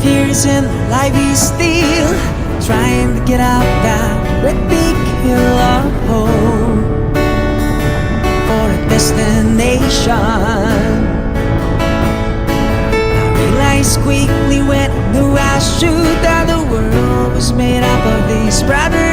tears in the life we steal, trying to get out that great big hill of hope for a destination. I realized quickly when I knew I should that the world was made up of these brothers